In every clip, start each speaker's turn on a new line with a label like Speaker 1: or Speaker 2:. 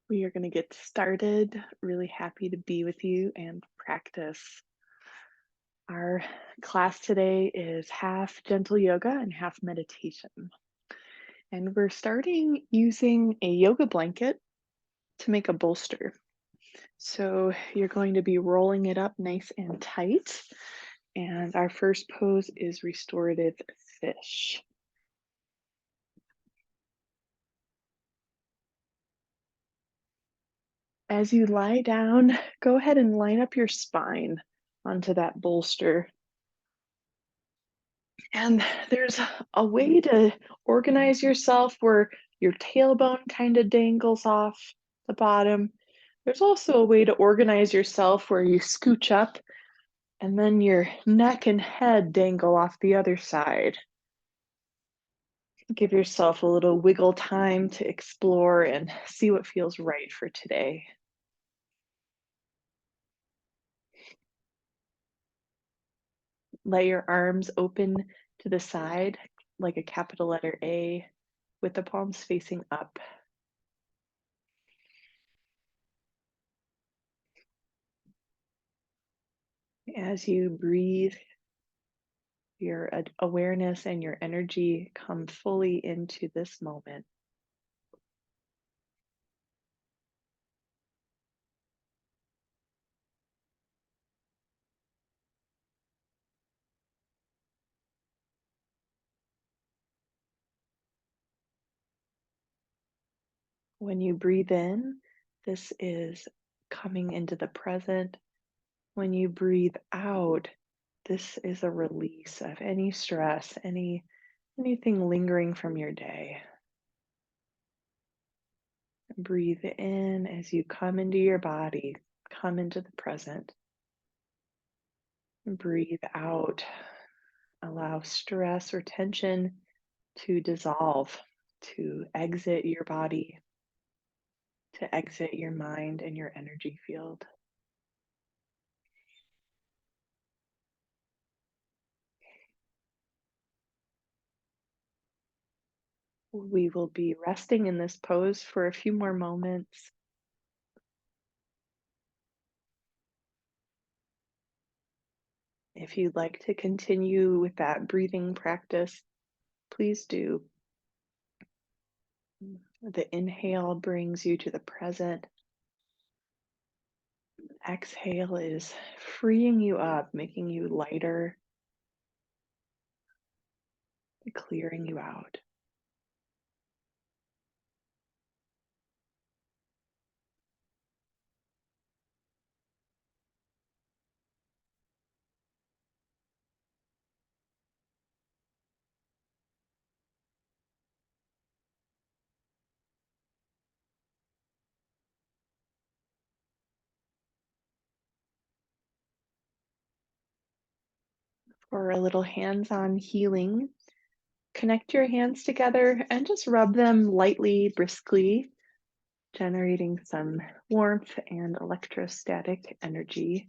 Speaker 1: We are going to get started. Really happy to be with you and practice. Our class today is half gentle yoga and half meditation. And we're starting using a yoga blanket to make a bolster. So you're going to be rolling it up nice and tight. And our first pose is restorative fish. As you lie down, go ahead and line up your spine onto that bolster. And there's a way to organize yourself where your tailbone kind of dangles off the bottom. There's also a way to organize yourself where you scooch up and then your neck and head dangle off the other side. Give yourself a little wiggle time to explore and see what feels right for today. Let your arms open to the side like a capital letter A with the palms facing up. As you breathe, your awareness and your energy come fully into this moment. When you breathe in, this is coming into the present. When you breathe out, this is a release of any stress, anything lingering from your day. Breathe in as you come into your body, come into the present. Breathe out. Allow stress or tension to dissolve, to exit your body, to exit your mind and your energy field. We will be resting in this pose for a few more moments. If you'd like to continue with that breathing practice, please do. The inhale brings you to the present. Exhale is freeing you up, making you lighter, clearing you out. For a little hands-on healing, connect your hands together and just rub them lightly, briskly, generating some warmth and electrostatic energy.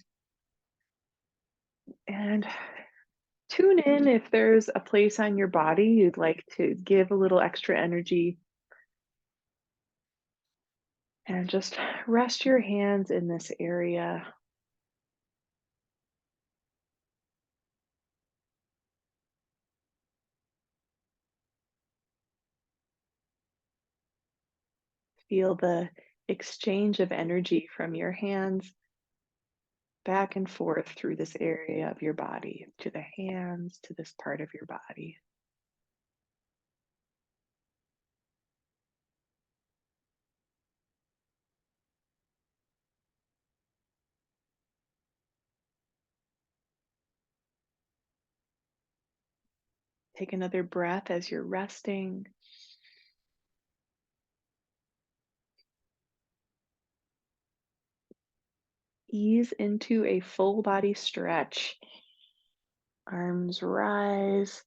Speaker 1: And tune in if there's a place on your body you'd like to give a little extra energy. And just rest your hands in this area. Feel the exchange of energy from your hands back and forth through this area of your body, to the hands, to this part of your body. Take another breath as you're resting. Ease into a full body stretch. Arms rise.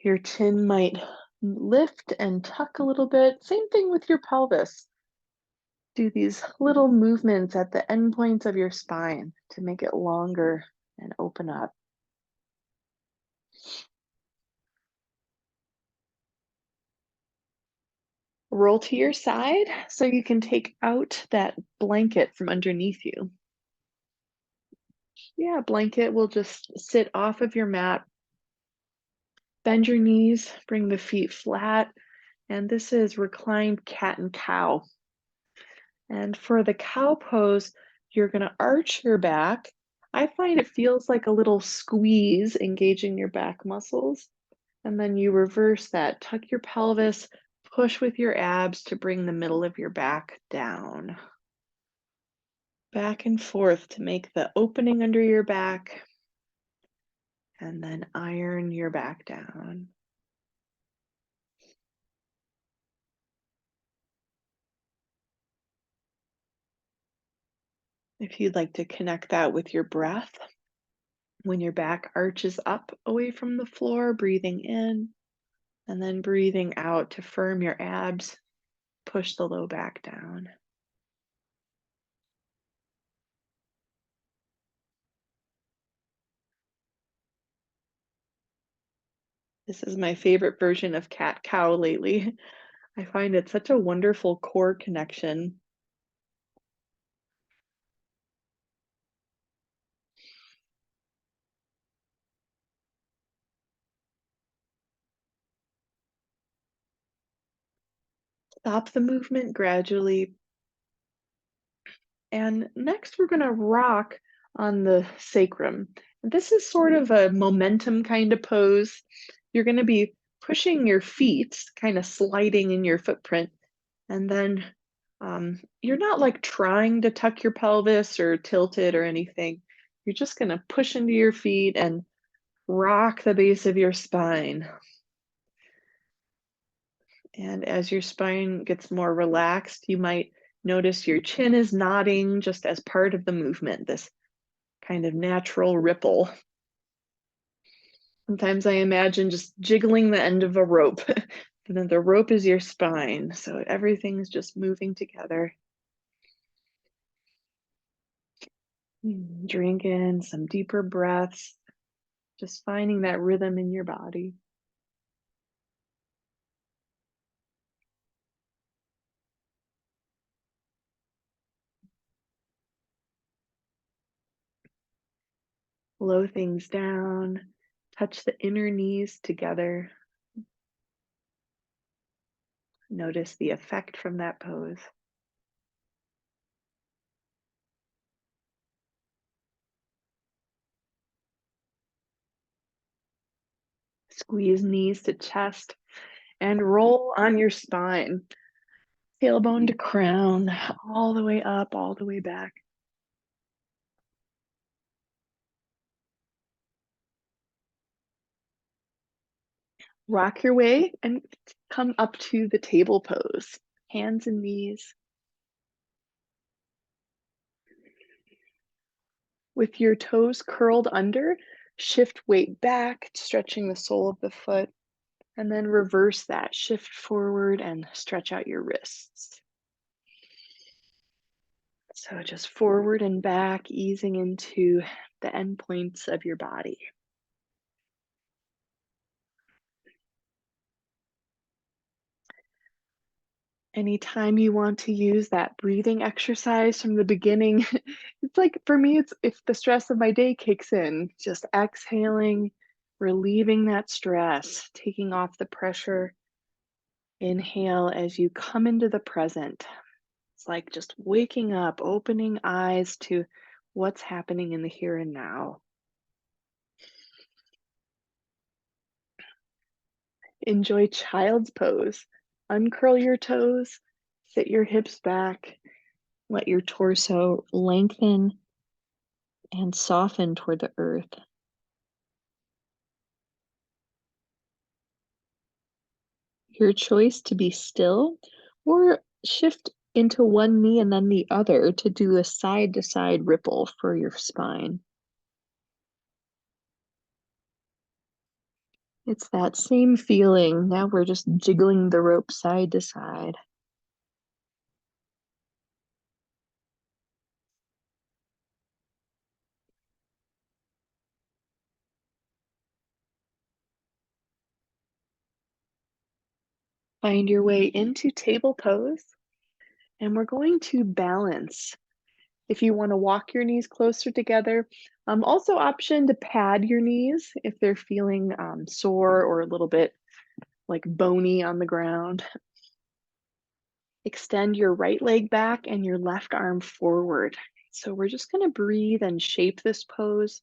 Speaker 1: Your chin might lift and tuck a little bit. Same thing with your pelvis. Do these little movements at the end points of your spine to make it longer and open up. Roll to your side so you can take out that blanket from underneath you. Yeah, blanket will just sit off of your mat. Bend your knees, bring the feet flat, and this is reclined cat and cow. And for the cow pose, you're going to arch your back. I find it feels like a little squeeze engaging your back muscles. And then you reverse that. Tuck your pelvis, push with your abs to bring the middle of your back down. Back and forth to make the opening under your back, and then iron your back down. If you'd like to connect that with your breath, when your back arches up away from the floor, breathing in and then breathing out to firm your abs, push the low back down. This is my favorite version of cat cow lately. I find it such a wonderful core connection. Stop the movement gradually. And next, we're going to rock on the sacrum. This is sort of a momentum kind of pose. You're going to be pushing your feet, kind of sliding in your footprint, and then you're not like trying to tuck your pelvis or tilt it or anything. You're just going to push into your feet and rock the base of your spine. And as your spine gets more relaxed, you might notice your chin is nodding just as part of the movement, this kind of natural ripple. Sometimes I imagine just jiggling the end of a rope. And then the rope is your spine, so everything's just moving together. Drink in some deeper breaths, just finding that rhythm in your body. Slow things down, touch the inner knees together. Notice the effect from that pose. Squeeze knees to chest and roll on your spine. Tailbone to crown, all the way up, all the way back. Rock your way and come up to the table pose. Hands and knees. With your toes curled under, shift weight back, stretching the sole of the foot, and then reverse that. Shift forward and stretch out your wrists. So just forward and back, easing into the end points of your body. Anytime you want to use that breathing exercise from the beginning, it's like for me, it's if the stress of my day kicks in, just exhaling, relieving that stress, taking off the pressure. Inhale as you come into the present. It's like just waking up, opening eyes to what's happening in the here and now. Enjoy child's pose. Uncurl your toes, sit your hips back, let your torso lengthen and soften toward the earth. Your choice to be still or shift into one knee and then the other to do a side to side ripple for your spine. It's that same feeling. Now we're just jiggling the rope side to side. Find your way into table pose, and we're going to balance. If you want to walk your knees closer together, also option to pad your knees if they're feeling sore or a little bit like bony on the ground. Extend your right leg back and your left arm forward. So we're just going to breathe and shape this pose.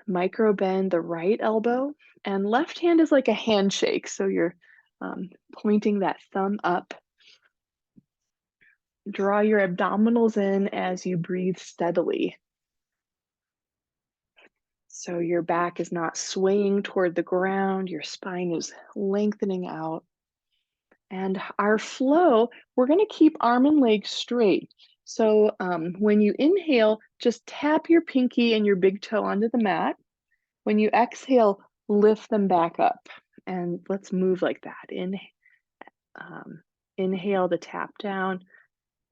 Speaker 1: Micro bend the right elbow, and left hand is like a handshake. So you're pointing that thumb up. Draw your abdominals in as you breathe steadily. So your back is not swaying toward the ground, your spine is lengthening out. And our flow, we're going to keep arm and leg straight. So when you inhale, just tap your pinky and your big toe onto the mat. When you exhale, lift them back up. And let's move like that. Inhale to tap down,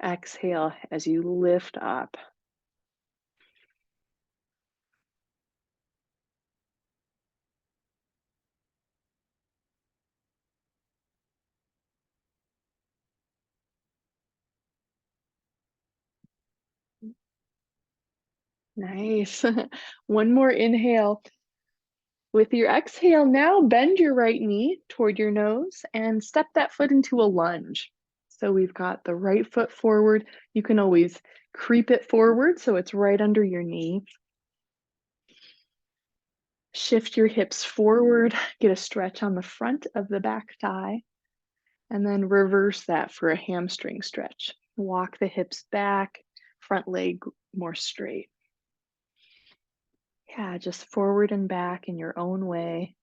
Speaker 1: exhale as you lift up. Nice. One more inhale. With your exhale, now bend your right knee toward your nose and step that foot into a lunge. So we've got the right foot forward. You can always creep it forward so it's right under your knee. Shift your hips forward, get a stretch on the front of the back thigh, and then reverse that for a hamstring stretch. Walk the hips back, front leg more straight. Yeah, just forward and back in your own way.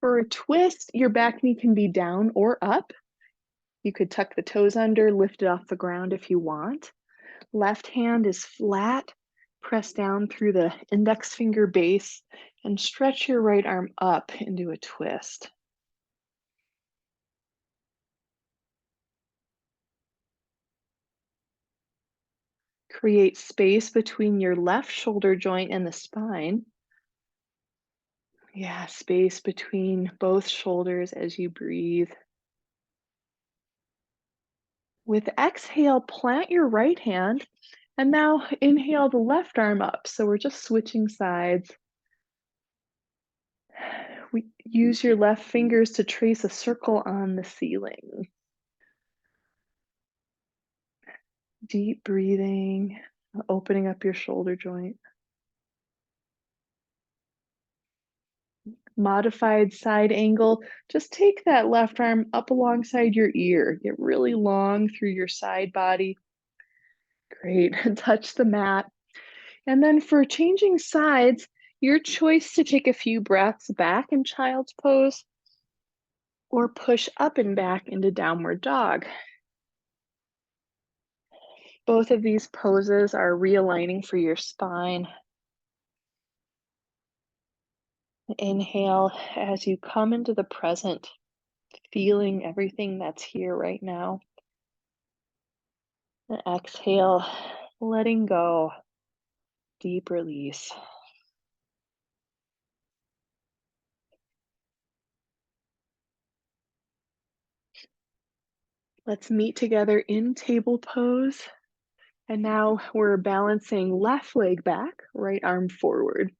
Speaker 1: For a twist, your back knee can be down or up. You could tuck the toes under, lift it off the ground if you want. Left hand is flat. Press down through the index finger base and stretch your right arm up into a twist. Create space between your left shoulder joint and the spine. Yeah, space between both shoulders as you breathe. With exhale, plant your right hand and now inhale the left arm up. So we're just switching sides. We use your left fingers to trace a circle on the ceiling. Deep breathing, opening up your shoulder joint. Modified side angle, just take that left arm up alongside your ear. Get really long through your side body. Great, touch the mat. And then for changing sides, your choice to take a few breaths back in child's pose or push up and back into downward dog. Both of these poses are realigning for your spine. Inhale as you come into the present, feeling everything that's here right now. And exhale, letting go, deep release. Let's meet together in table pose. And now we're balancing left leg back, right arm forward.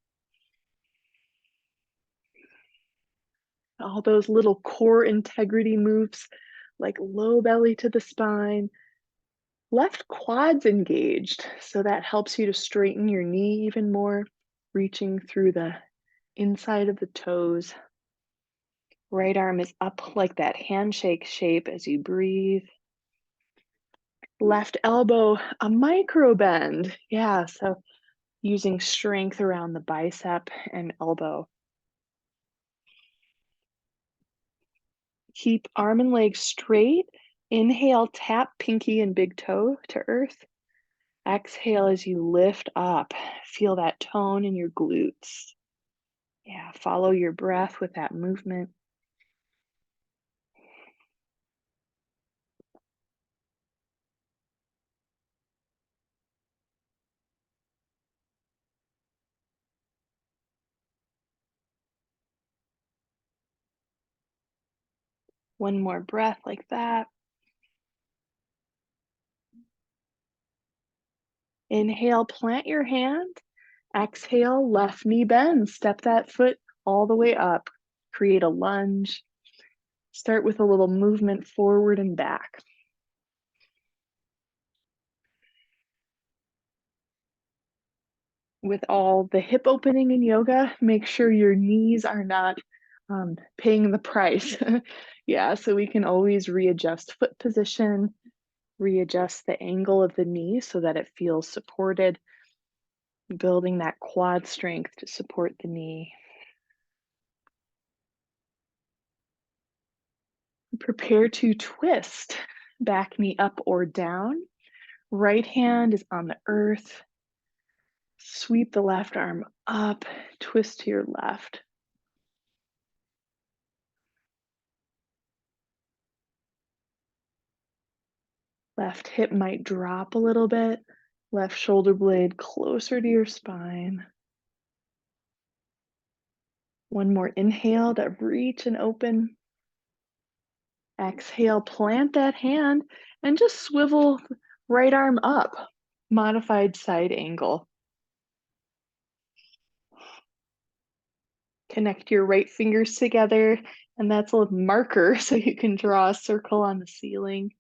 Speaker 1: All those little core integrity moves, like low belly to the spine, left quads engaged. So that helps you to straighten your knee even more, reaching through the inside of the toes. Right arm is up like that handshake shape as you breathe. Left elbow, a micro bend. Yeah, so using strength around the bicep and elbow. Keep arm and leg straight. Inhale, tap pinky and big toe to earth. Exhale as you lift up. Feel that tone in your glutes. Yeah, follow your breath with that movement. One more breath like that. Inhale, plant your hand. Exhale, left knee bends. Step that foot all the way up. Create a lunge. Start with a little movement forward and back. With all the hip opening in yoga, make sure your knees are not paying the price. Yeah, so we can always readjust foot position, readjust the angle of the knee so that it feels supported, building that quad strength to support the knee. Prepare to twist, back knee up or down. Right hand is on the earth. Sweep the left arm up, twist to your left. Left hip might drop a little bit. Left shoulder blade closer to your spine. One more inhale to reach and open. Exhale, plant that hand and just swivel right arm up. Modified side angle. Connect your right fingers together, and that's a little marker so you can draw a circle on the ceiling.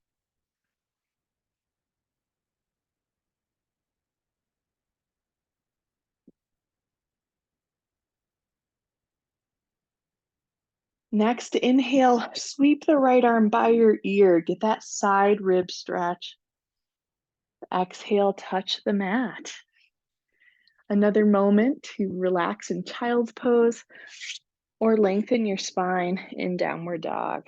Speaker 1: Next, inhale, sweep the right arm by your ear. Get that side rib stretch. Exhale, touch the mat. Another moment to relax in child's pose or lengthen your spine in downward dog.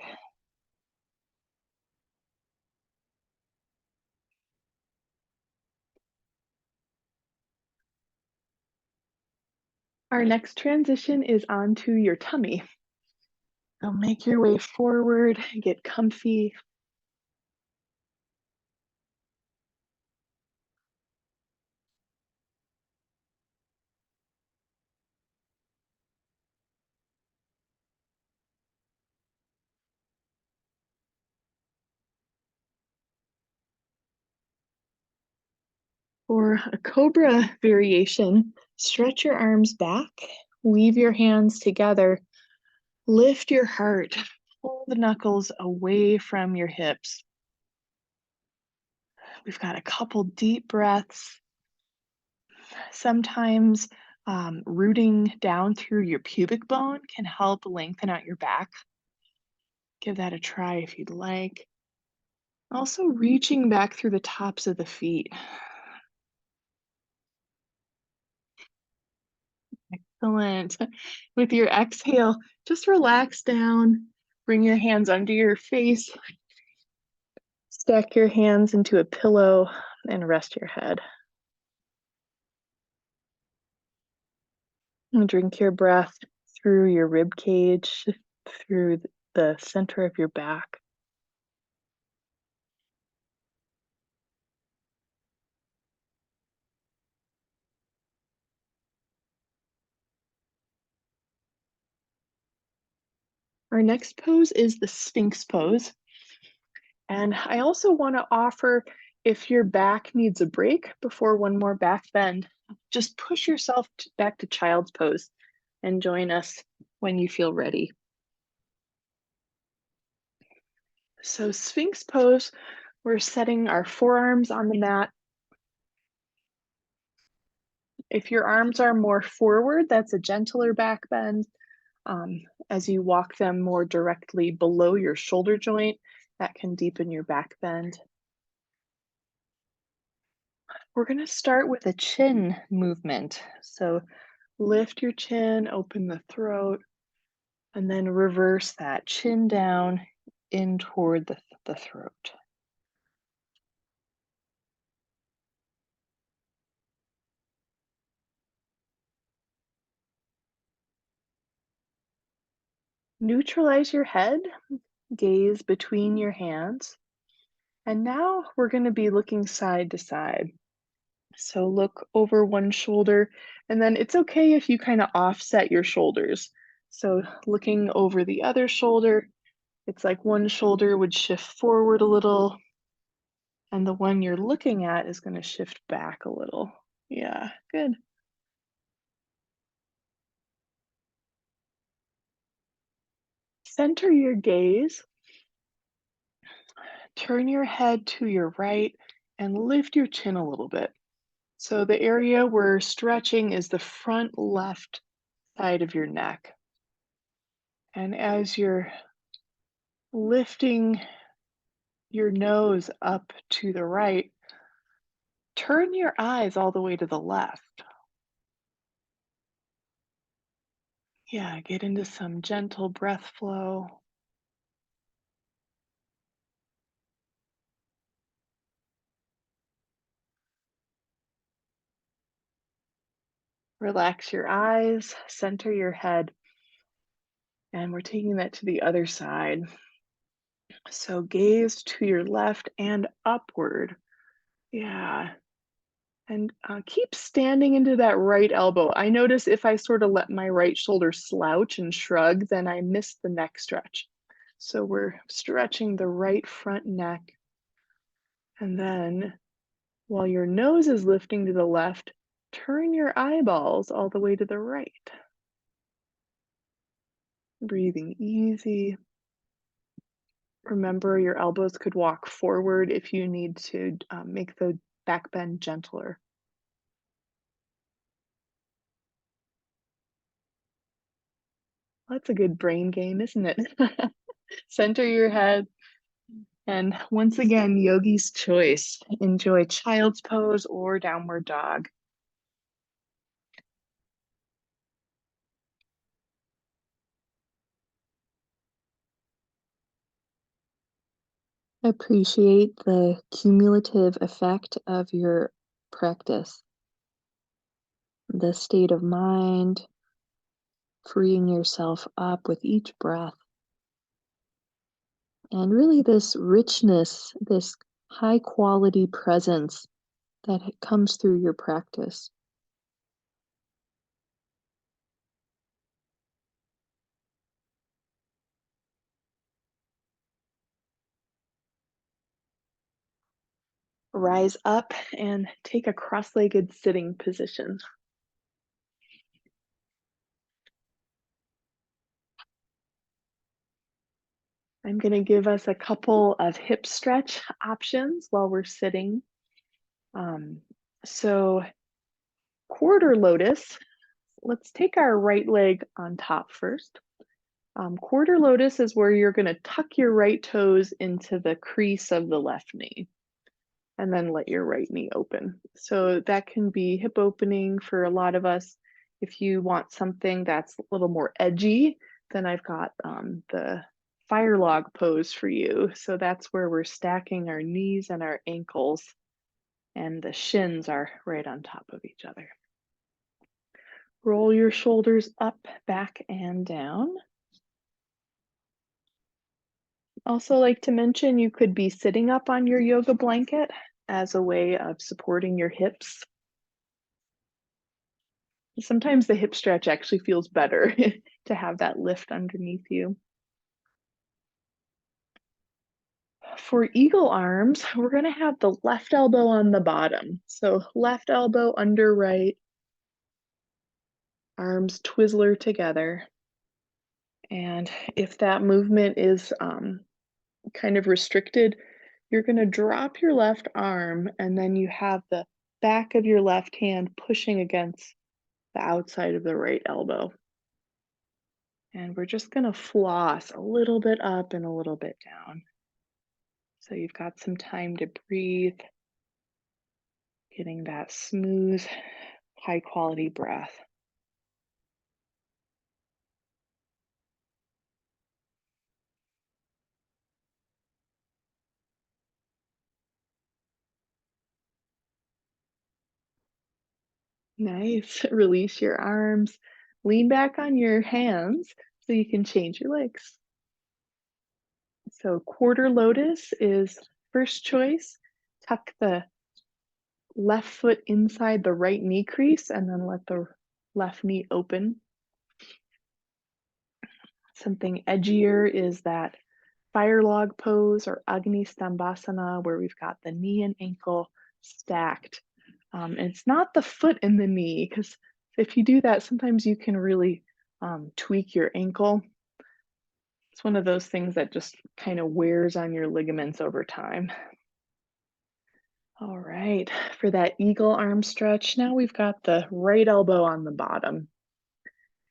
Speaker 1: Our next transition is onto your tummy. So make your way forward, get comfy. For a cobra variation, stretch your arms back, weave your hands together, lift your heart, pull the knuckles away from your hips. We've got a couple deep breaths. Sometimes rooting down through your pubic bone can help lengthen out your back. Give that a try if you'd like. Also, reaching back through the tops of the feet. Excellent. With your exhale, just relax down. Bring your hands under your face. Stack your hands into a pillow and rest your head. And drink your breath through your rib cage, through the center of your back. Our next pose is the Sphinx pose. And I also want to offer, if your back needs a break before one more back bend, just push yourself back to child's pose and join us when you feel ready. So Sphinx pose, we're setting our forearms on the mat. If your arms are more forward, that's a gentler back bend. As you walk them more directly below your shoulder joint, that can deepen your back bend. We're going to start with a chin movement. So lift your chin, open the throat, and then reverse that chin down in toward the throat. Neutralize your head, gaze between your hands. And now we're going to be looking side to side. So look over one shoulder, and then it's okay if you kind of offset your shoulders. So looking over the other shoulder It's like one shoulder would shift forward a little, and the one you're looking at is going to shift back a little. Yeah, good. Center your gaze, turn your head to your right, and lift your chin a little bit. So the area we're stretching is the front left side of your neck. And as you're lifting your nose up to the right, turn your eyes all the way to the left. Yeah, get into some gentle breath flow. Relax your eyes, center your head, and we're taking that to the other side. So gaze to your left and upward. Yeah. And keep standing into that right elbow. I notice if I sort of let my right shoulder slouch and shrug, then I miss the neck stretch. So we're stretching the right front neck. And then while your nose is lifting to the left, turn your eyeballs all the way to the right. Breathing easy. Remember, your elbows could walk forward if you need to make the back bend gentler. That's a good brain game, isn't it? Center your head. And once again, yogi's choice. Enjoy child's pose or downward dog. Appreciate the cumulative effect of your practice, the state of mind, freeing yourself up with each breath. And really, this richness, this high quality presence that comes through your practice. Rise up and take a cross legged sitting position. I'm going to give us a couple of hip stretch options while we're sitting. Um, so, quarter lotus, let's take our right leg on top first. Quarter lotus is where you're going to tuck your right toes into the crease of the left knee and then let your right knee open. So that can be hip opening for a lot of us. If you want something that's a little more edgy, then I've got the fire log pose for you. So that's where we're stacking our knees and our ankles, and the shins are right on top of each other. Roll your shoulders up, back, and down. Also like to mention you could be sitting up on your yoga blanket as a way of supporting your hips. Sometimes the hip stretch actually feels better to have that lift underneath you. For eagle arms, we're going to have the left elbow on the bottom. So left elbow under right, arms Twizzler together. And if that movement is kind of restricted, you're going to drop your left arm and then you have the back of your left hand pushing against the outside of the right elbow. And we're just going to floss a little bit up and a little bit down. So you've got some time to breathe, getting that smooth, high quality breath. Nice. Release your arms. Lean back on your hands so you can change your legs. So quarter lotus is first choice. Tuck the left foot inside the right knee crease and then let the left knee open. Something edgier is that fire log pose or Agni Stambhasana, where we've got the knee and ankle stacked. And it's not the foot and the knee, because if you do that, sometimes you can really tweak your ankle. It's one of those things that just kind of wears on your ligaments over time. All right, for that eagle arm stretch, now we've got the right elbow on the bottom.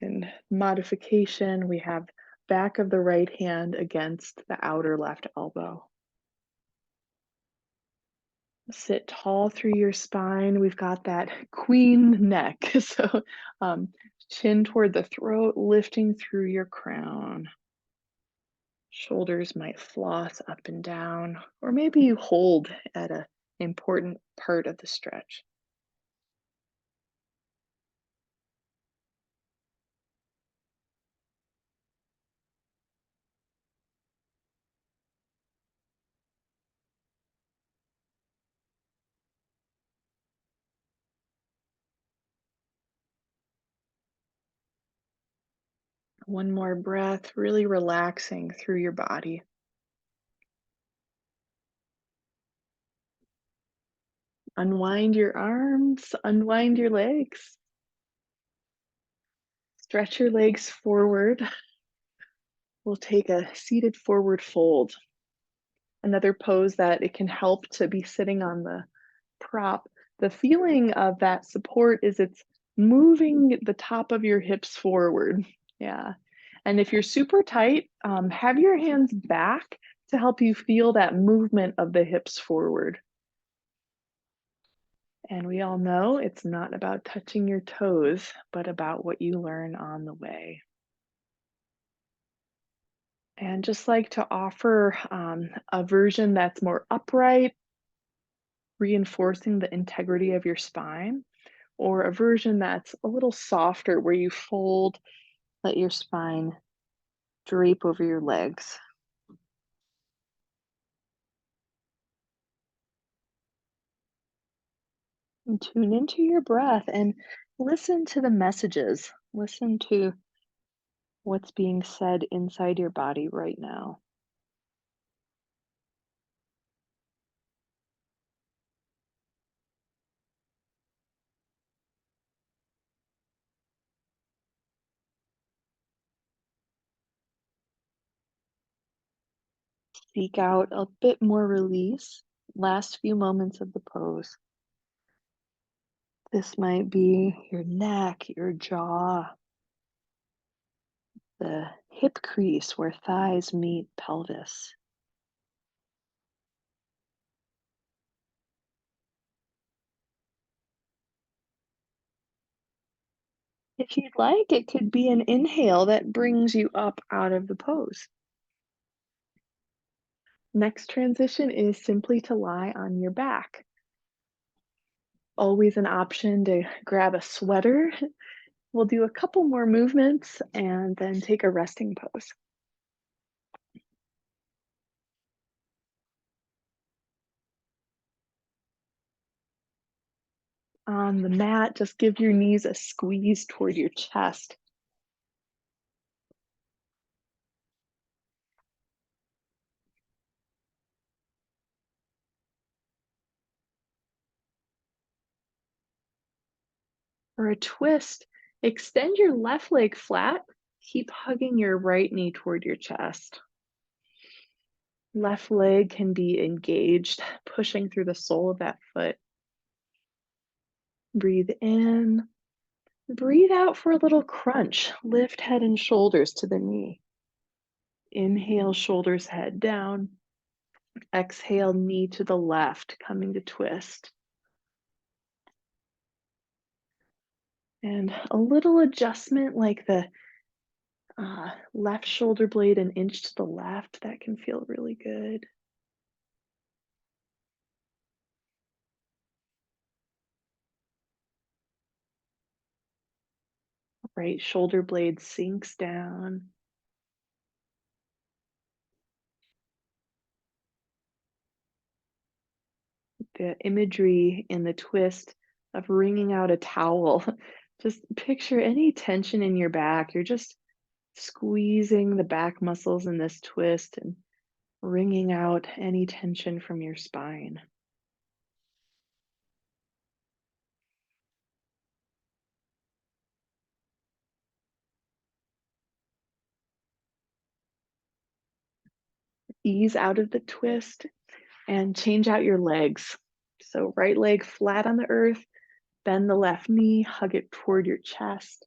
Speaker 1: In modification, we have back of the right hand against the outer left elbow. Sit tall through your spine. We've got that queen neck. So, um, chin toward the throat, lifting through your crown. Shoulders might floss up and down, or maybe you hold at an important part of the stretch. One more breath, really relaxing through your body. Unwind your arms, unwind your legs. Stretch your legs forward. We'll take a seated forward fold. Another pose that it can help to be sitting on the prop. The feeling of that support is it's moving the top of your hips forward. Yeah. And if you're super tight, have your hands back to help you feel that movement of the hips forward. And we all know it's not about touching your toes, but about what you learn on the way. And just like to offer a version that's more upright, reinforcing the integrity of your spine, or a version that's a little softer where you fold, let your spine drape over your legs. And tune into your breath and listen to the messages. Listen to what's being said inside your body right now. Seek out a bit more release. Last few moments of the pose. This might be your neck, your jaw, the hip crease where thighs meet pelvis. If you'd like, it could be an inhale that brings you up out of the pose. Next transition is simply to lie on your back. Always an option to grab a sweater. We'll do a couple more movements and then take a resting pose. On the mat, just give your knees a squeeze toward your chest. For a twist, extend your left leg flat. Keep hugging your right knee toward your chest. Left leg can be engaged, pushing through the sole of that foot. Breathe in. Breathe out for a little crunch. Lift head and shoulders to the knee. Inhale, shoulders head down. Exhale, knee to the left, coming to twist. And a little adjustment like the left shoulder blade an inch to the left, that can feel really good. Right shoulder blade sinks down. The imagery in the twist of wringing out a towel. Just picture any tension in your back. You're just squeezing the back muscles in this twist and wringing out any tension from your spine. Ease out of the twist and change out your legs. So, right leg flat on the earth, bend the left knee, hug it toward your chest.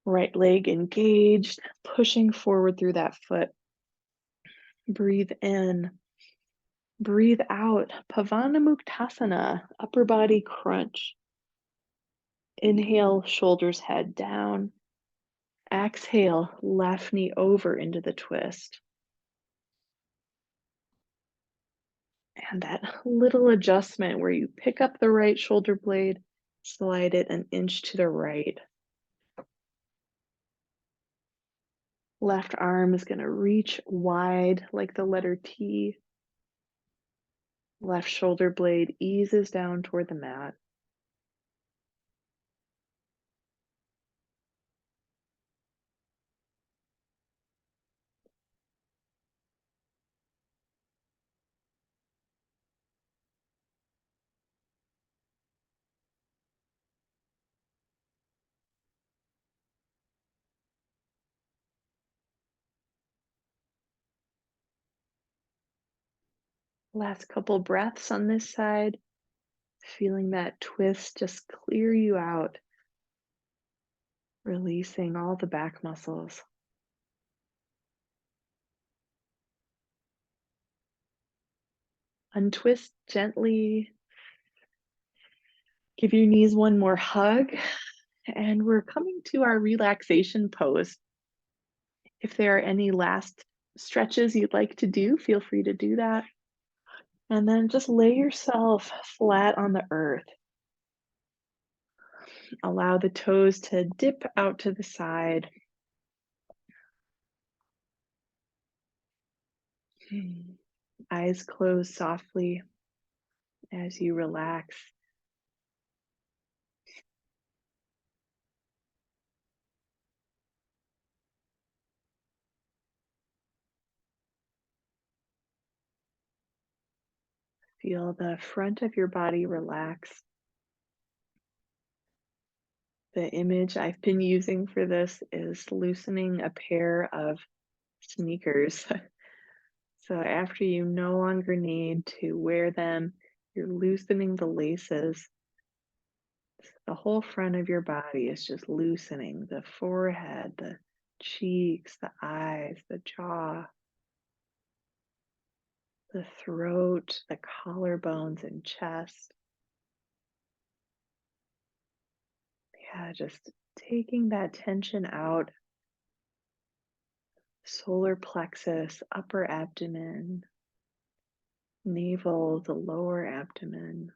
Speaker 1: Right leg engaged, pushing forward through that foot. Breathe in, breathe out. Pavanamuktasana, upper body crunch. Inhale, shoulders head down. Exhale, left knee over into the twist. And that little adjustment where you pick up the right shoulder blade, slide it an inch to the right. Left arm is going to reach wide like the letter T. Left shoulder blade eases down toward the mat. Last couple breaths on this side, feeling that twist just clear you out, releasing all the back muscles. Untwist gently, give your knees one more hug, and we're coming to our relaxation pose. If there are any last stretches you'd like to do, feel free to do that. And then just lay yourself flat on the earth. Allow the toes to dip out to the side. Eyes closed softly as you relax. Feel the front of your body relax. The image I've been using for this is loosening a pair of sneakers. So after you no longer need to wear them, you're loosening the laces. The whole front of your body is just loosening the forehead, the cheeks, the eyes, the jaw, the throat, the collarbones and chest. Yeah, just taking that tension out. Solar plexus, upper abdomen, navel, the lower abdomen,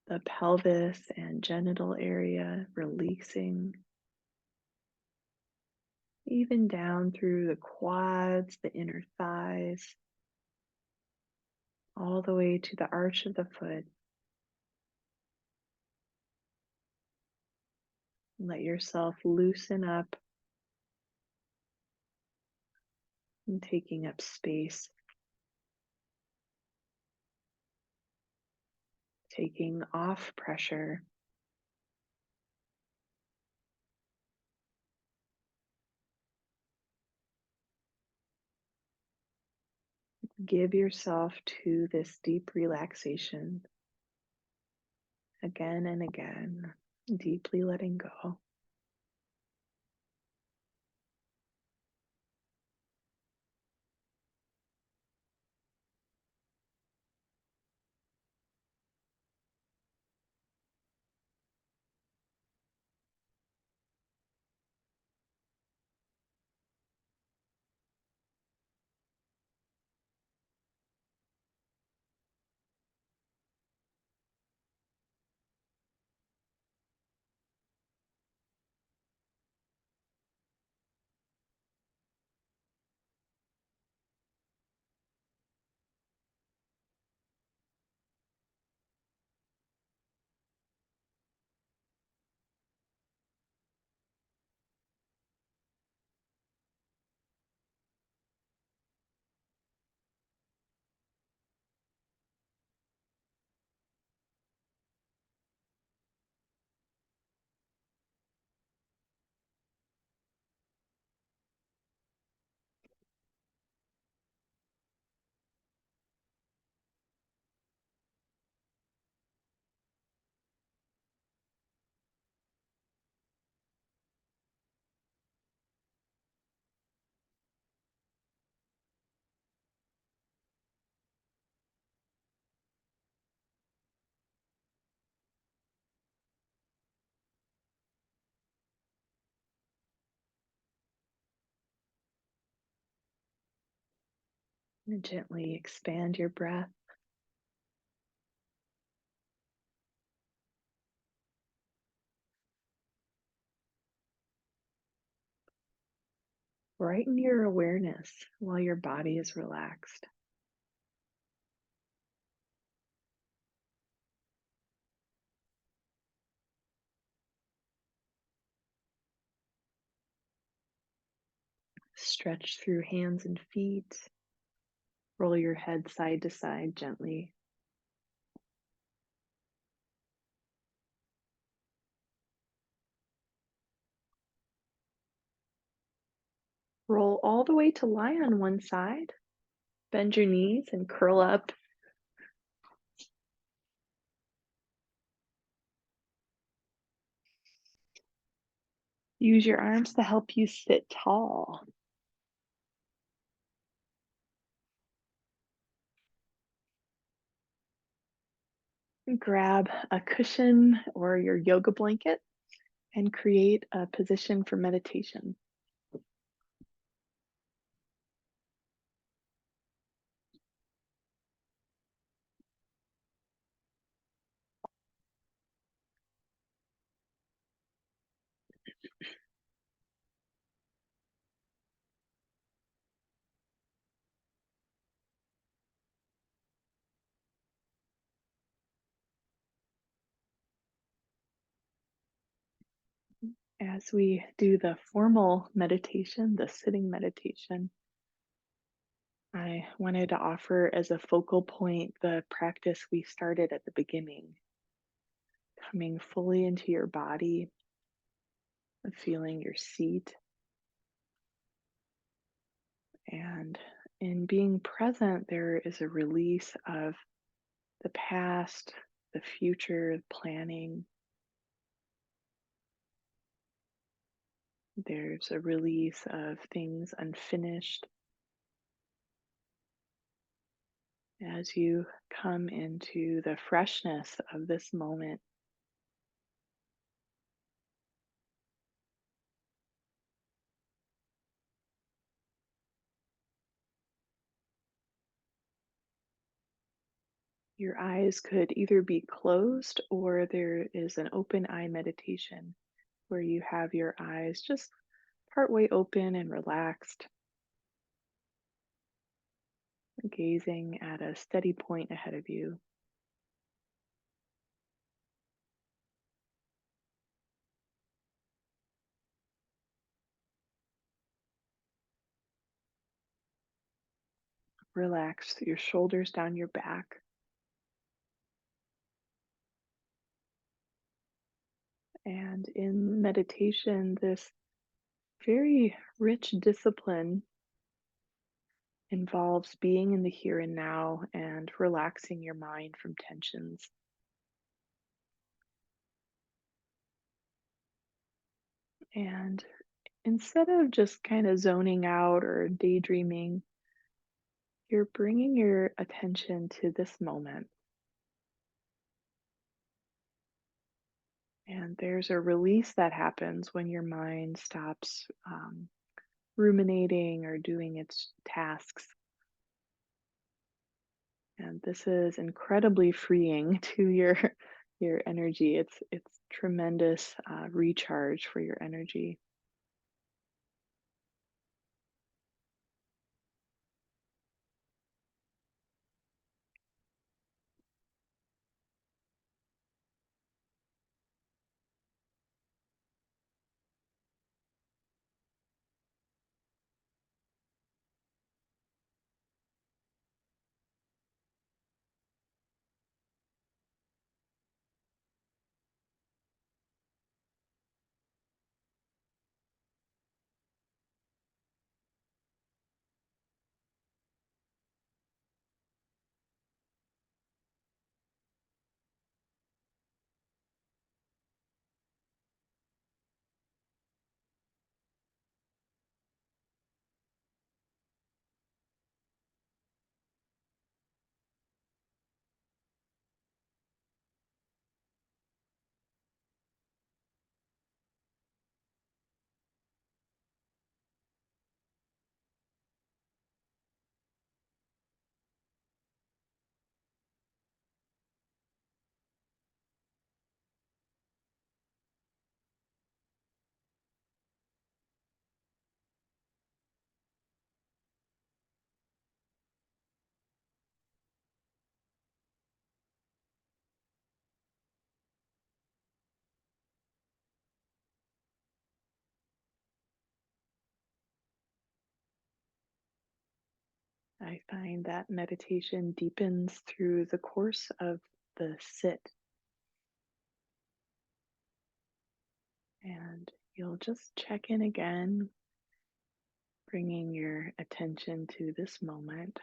Speaker 1: the pelvis and genital area, releasing even down through the quads, the inner thighs, all the way to the arch of the foot. Let yourself loosen up and taking up space, taking off pressure. Give yourself to this deep relaxation again and again, deeply letting go. And gently expand your breath. Brighten your awareness while your body is relaxed. Stretch through hands and feet. Roll your head side to side gently. Roll all the way to lie on one side. Bend your knees and curl up. Use your arms to help you sit tall. Grab a cushion or your yoga blanket and create a position for meditation. As we do the formal meditation, the sitting meditation, I wanted to offer as a focal point the practice we started at the beginning, coming fully into your body, feeling your seat, and in being present, there is a release of the past, the future, planning. There's a release of things unfinished as you come into the freshness of this moment. Your eyes could either be closed or there is an open eye meditation where you have your eyes just partway open and relaxed, gazing at a steady point ahead of you. Relax your shoulders down your back. And in meditation, this very rich discipline involves being in the here and now and relaxing your mind from tensions. And instead of just kind of zoning out or daydreaming, you're bringing your attention to this moment. And there's a release that happens when your mind stops ruminating or doing its tasks. And this is incredibly freeing to your energy. It's tremendous recharge for your energy. I find that meditation deepens through the course of the sit, and you'll just check in again, bringing your attention to this moment,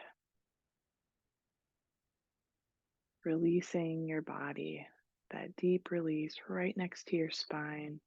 Speaker 1: releasing your body, that deep release right next to your spine.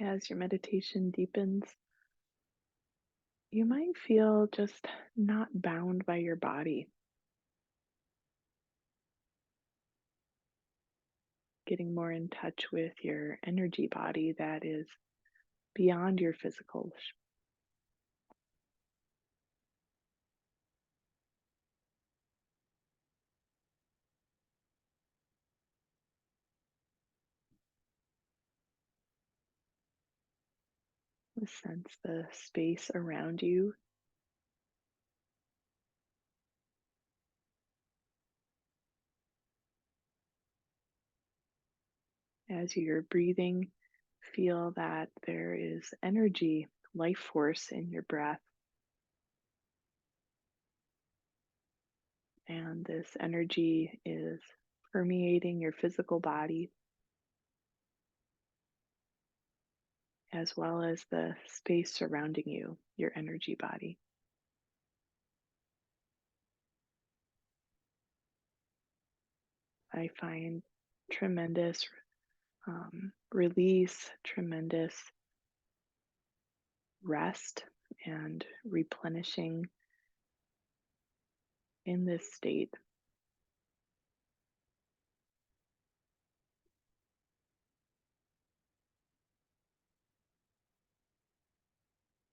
Speaker 1: As your meditation deepens, you might feel just not bound by your body. getting more in touch with your energy body that is beyond your physical. Sense the space around you as you're breathing. Feel that there is energy, life force in your breath, and this energy is permeating your physical body as well as the space surrounding you, your energy body. I find tremendous release, tremendous rest, and replenishing in this state.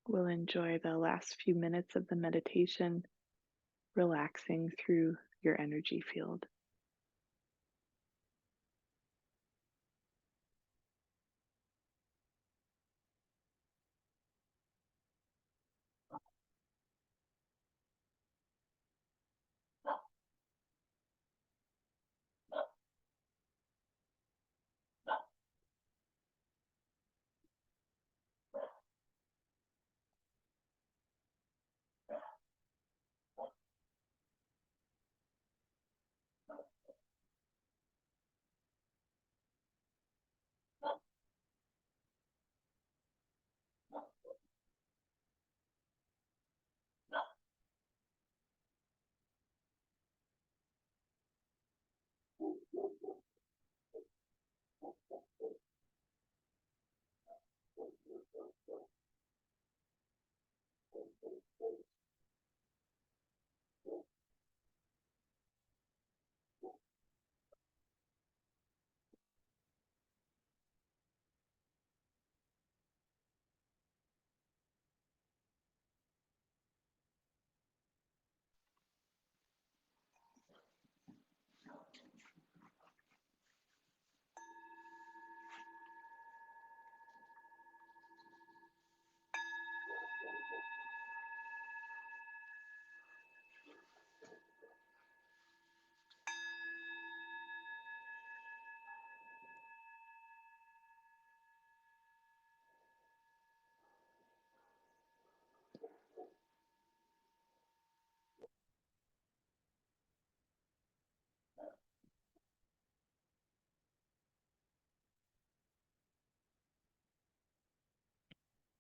Speaker 1: We'll enjoy the last few minutes of the meditation, relaxing through your energy field.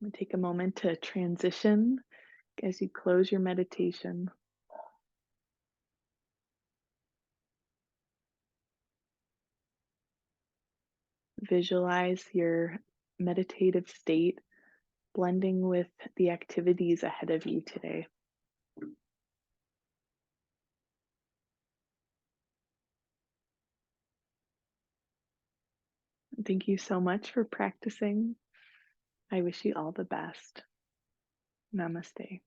Speaker 1: I'm going to take a moment to transition as you close your meditation. Visualize your meditative state blending with the activities ahead of you today. Thank you so much for practicing. I wish you all the best. Namaste.